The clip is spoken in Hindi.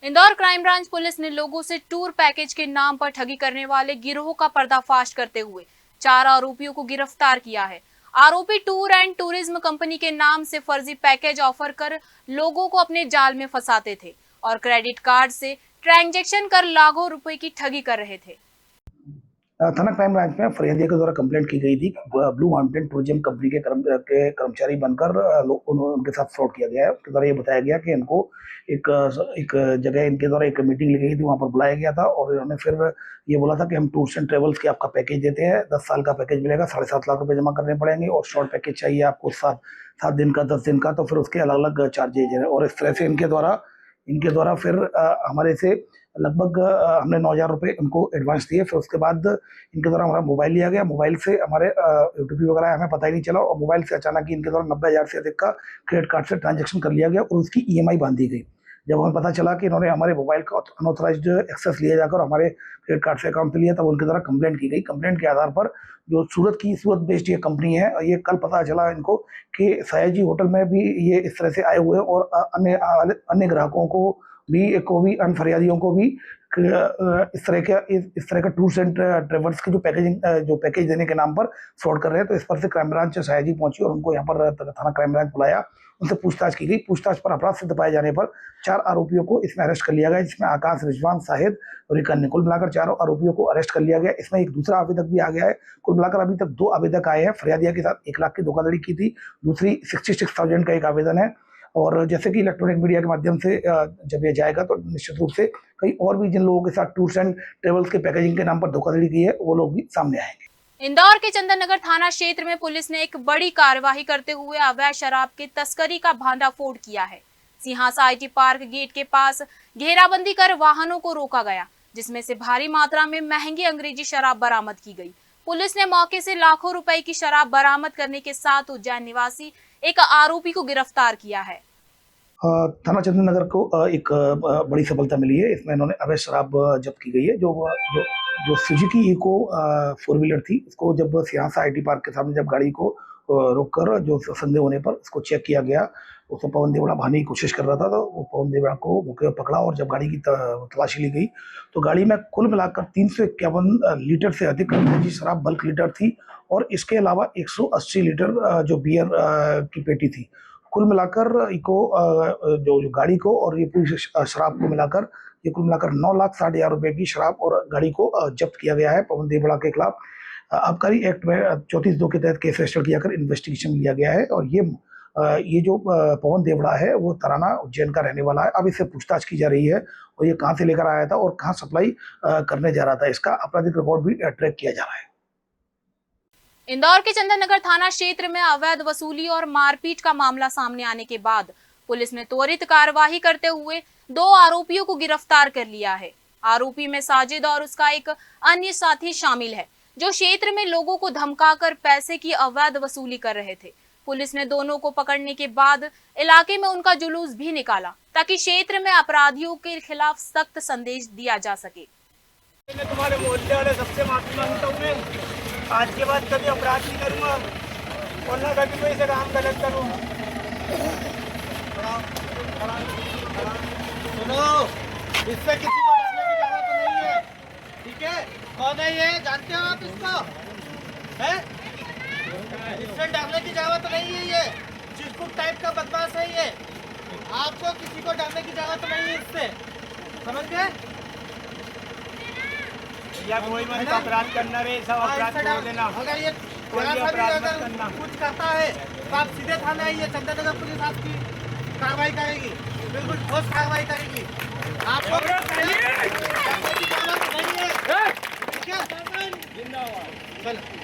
इंदौर क्राइम ब्रांच पुलिस ने लोगों से टूर पैकेज के नाम पर ठगी करने वाले गिरोह का पर्दाफाश करते हुए 4 आरोपियों को गिरफ्तार किया है। आरोपी टूर एंड टूरिज्म कंपनी के नाम से फर्जी पैकेज ऑफर कर लोगों को अपने जाल में फंसाते थे और क्रेडिट कार्ड से ट्रांजैक्शन कर लाखों रुपए की ठगी कर रहे थे। थाना क्राइम ब्रांच में फरियादिया के द्वारा कंप्लेंट की गई थी। ब्लू माउंटेन टूरिज्म कंपनी के कर्मचारी बनकर उनके साथ फ्रॉड किया गया है। उसके द्वारा ये बताया गया कि इनको एक जगह इनके द्वारा एक मीटिंग ली गई थी, वहाँ पर बुलाया गया था और इन्होंने फिर ये बोला था कि हम टूर्स एंड ट्रेवल्स की आपका पैकेज देते हैं, 10 साल का पैकेज मिलेगा, 7.5 लाख रुपए जमा करने पड़ेंगे और शॉर्ट पैकेज चाहिए आपको 7 दिन का, 10 दिन का, तो फिर उसके अलग अलग चार्जेज हैं। और इस तरह से इनके द्वारा फिर हमारे से लगभग हमने 9,000 रुपये उनको एडवांस दिए। फिर उसके बाद इनके द्वारा हमारा मोबाइल लिया गया। मोबाइल से हमारे OTP वगैरह हमें पता ही नहीं चला और मोबाइल से अचानक ही इनके द्वारा 90,000 से अधिक का क्रेडिट कार्ड से ट्रांजैक्शन कर लिया गया और उसकी EMI बांध दी गई। जब हमें पता चला कि इन्होंने हमारे मोबाइल का अनऑथराइज्ड एक्सेस लिया जाकर हमारे क्रेडिट कार्ड से अकाउंट से लिया, तब उनके द्वारा कंप्लेंट की गई। कंप्लेंट के आधार पर जो सूरत बेस्ड ये कंपनी है, ये कल पता चला इनको कि सयाजी होटल में भी ये इस तरह से आए हुए और अन्य ग्राहकों को भी अन्य फरियादियों को भी इस तरह का टूर्स एंड ट्रेवल्स की जो पैकेज देने के नाम पर फ्रॉड कर रहे हैं। तो इस पर से क्राइम ब्रांच सयाजी पहुंची और उनको यहाँ पर थाना क्राइम ब्रांच बुलाया, उनसे पूछताछ की गई। पूछताछ पर अपराध सिद्ध पाए जाने पर 4 आरोपियों को इसमें अरेस्ट कर लिया गया, जिसमें आकाश, रिजवान, शाहिद और एक अन्य, कुल मिलाकर 4 आरोपियों को अरेस्ट कर लिया गया। इसमें एक दूसरा आवेदक भी आ गया है। कुल मिलाकर अभी तक 2 आवेदक आए हैं। फरियादिया के साथ 1 लाख की धोखाधड़ी की थी, दूसरी 66,000 का एक आवेदन है। और जैसे कि इलेक्ट्रॉनिक मीडिया के माध्यम से जब ये जाएगा तो निश्चित रूप से कई और भी जिन लोगों के साथ टूर्स एंड ट्रेवल्स के पैकेजिंग के नाम पर धोखाधड़ी की है, वो लोग भी सामने आएंगे। इंदौर के चंदन नगर थाना क्षेत्र में पुलिस ने एक बड़ी कार्रवाई करते हुए अवैध शराब की तस्करी का भांडाफोड़ किया है। सिंहासा IT पार्क गेट के पास घेराबंदी कर वाहनों को रोका गया, जिसमें से भारी मात्रा में महंगी अंग्रेजी शराब बरामद की गई। पुलिस ने मौके से लाखों रुपए की शराब बरामद करने के साथ उज्जैन निवासी एक आरोपी को गिरफ्तार किया है। थाना चंदन नगर को एक बड़ी सफलता मिली है। इसमें इन्होंने अवैध शराब जब्त की गई है। जो सुजुकी इको 4 व्हीलर थी, उसको जब सिंहासा IT पार्क के सामने जब गाड़ी को रोककर जो संदेह होने पर उसको चेक किया गया, उसमें पवन देवड़ा भागने की कोशिश कर रहा था, तो वो पवन देवड़ा को मौके पर पकड़ा और जब गाड़ी की तलाशी ली गई तो गाड़ी में कुल मिलाकर 351 लीटर से अधिक अंग्रेजी शराब बल्क लीटर थी और इसके अलावा 180 लीटर जो बियर की पेटी थी। कुल मिलाकर इको जो गाड़ी को और ये पूरी शराब को मिलाकर ये कुल मिलाकर 9,60,000 रुपए की शराब और गाड़ी को जब्त किया गया है। पवन देवड़ा के खिलाफ आबकारी एक्ट में 34(2) के तहत केस रजिस्टर किया कर इन्वेस्टिगेशन लिया गया है और ये जो पवन देवड़ा है वो तराना उज्जैन का रहने वाला है। अब इससे पूछताछ की जा रही है और ये कहाँ से लेकर आया था और कहाँ सप्लाई करने जा रहा था, इसका आपराधिक रिकॉर्ड भी ट्रैक किया जा रहा है। इंदौर के चंदन नगर थाना क्षेत्र में अवैध वसूली और मारपीट का मामला सामने आने के बाद पुलिस ने त्वरित कार्यवाही करते हुए 2 आरोपियों को गिरफ्तार कर लिया है। आरोपी में साजिद और उसका एक अन्य साथी शामिल है, जो क्षेत्र में लोगों को धमकाकर पैसे की अवैध वसूली कर रहे थे। पुलिस ने दोनों को पकड़ने के बाद इलाके में उनका जुलूस भी निकाला, ताकि क्षेत्र में अपराधियों के खिलाफ सख्त संदेश दिया जा सके। तुम्हारे मोहल्ले वाले सबसे माफी मांगता हूँ मैं। आज के बाद कभी अपराध नहीं करूँगा और ना कभी कोई से काम गलत करूँ। सुनो, इससे किसी को डरने की जरूरत नहीं है, ठीक है? कौन है ये, जानते हो आप इसको? है? इससे डरने की जरूरत नहीं है। ये चिटकुट टाइप का बदमाश है ये। आपको किसी को डरने की जरूरत नहीं है इससे, समझ गए? या कोई मत अपराध करना रे, सब अपराध छोड़ देना। अगर ये कुछ करता है तो आप सीधे थाने आइए, चंदन नगर पुलिस आपकी कार्रवाई करेगी, बिल्कुल ठोस कार्रवाई करेगी। आपको नहीं है, ठीक है?